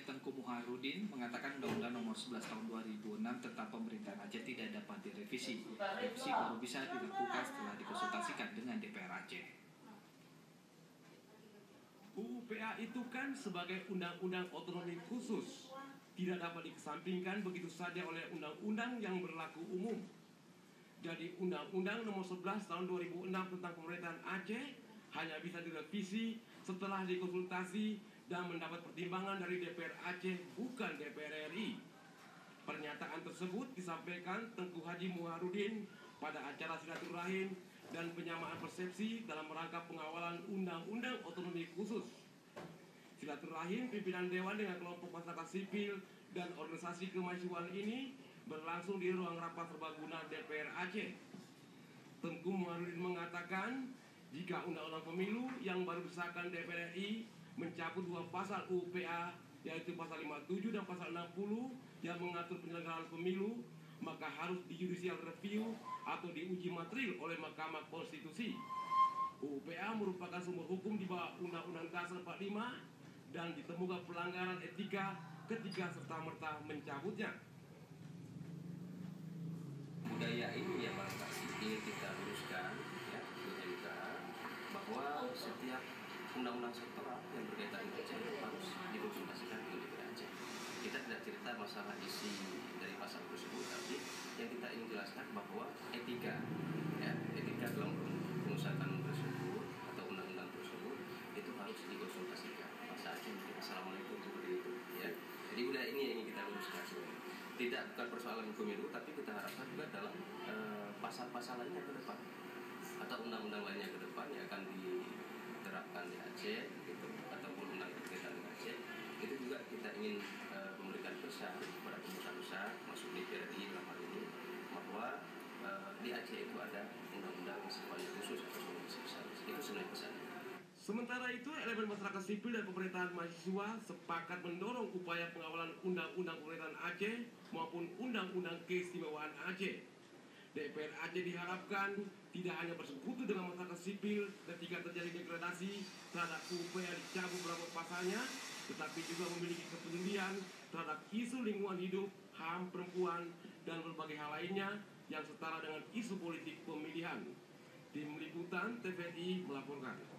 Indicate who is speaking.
Speaker 1: Tengku Muharudin mengatakan Undang-Undang Nomor 11 Tahun 2006 tentang pemerintahan Aceh tidak dapat direvisi. Revisi baru bisa dilakukan setelah dikonsultasikan dengan DPR Aceh.
Speaker 2: UU PA itu kan sebagai undang-undang otonomi khusus, tidak dapat dikesampingkan begitu saja oleh undang-undang yang berlaku umum. Jadi Undang-Undang Nomor 11 Tahun 2006 tentang pemerintahan Aceh hanya bisa direvisi setelah dikonsultasi dan mendapat pertimbangan dari DPR Aceh, bukan DPR RI. Pernyataan tersebut disampaikan Tengku Haji Muharudin pada acara silaturahim dan penyamaan persepsi dalam rangka pengawalan Undang-Undang Otonomi Khusus. Silaturahim pimpinan Dewan dengan kelompok masyarakat sipil dan organisasi kemahasiswaan ini berlangsung di ruang rapat serbaguna DPR Aceh. Tengku Muharudin mengatakan, jika Undang-Undang Pemilu yang baru disahkan DPR RI mencabut dua pasal UU PA, yaitu pasal 57 dan pasal 60 yang mengatur penyelenggaraan pemilu, maka harus di judicial review atau diuji materil oleh Mahkamah Konstitusi. UU PA merupakan sumber hukum di bawah Undang-Undang Dasar 45 dan ditemukan pelanggaran etika ketika serta-merta mencabutnya.
Speaker 3: Budaya ini yang barangkali ingin kita luruskan, ya, juga bahwa setiap undang-undang sektoral yang berkaitan dengan Aceh harus dikonsultasikan dengan DPR Aceh. Kita tidak cerita masalah isi dari pasal tersebut, tapi yang kita ingin jelaskan bahwa etika, ya, etika dalam pengusahaan tersebut atau undang-undang tersebut itu harus dikonsultasikan. Masa Aceh mungkin assalamualaikum seperti itu, ya. Jadi budaya ini yang ingin kita luruskan. Tidak bukan persoalan pemilu, tapi kita harapkan juga dalam pasal-pasal lainnya ke depan atau undang-undang lainnya ke depan yang akan diterapkan di Aceh, gitu, ataupun undang berkaitan dengan Aceh, itu juga kita ingin memberikan pesan kepada pengusaha masuk di DPR dalam hal ini bahwa di Aceh itu ada undang-undang sifatnya khusus atau spesialis. Itu sebenarnya pesan.
Speaker 2: Sementara itu, elemen masyarakat sipil dan pemerintahan mahasiswa sepakat mendorong upaya pengawalan Undang-Undang Pemerintahan Aceh maupun Undang-Undang Keistimewaan Aceh. DPR Aceh diharapkan tidak hanya bersekutu dengan masyarakat sipil ketika terjadi degradasi terhadap UU PA dicabut beberapa pasalnya, tetapi juga memiliki kepedulian terhadap isu lingkungan hidup, HAM perempuan, dan berbagai hal lainnya yang setara dengan isu politik pemilihan. Tim Liputan TVRI melaporkan.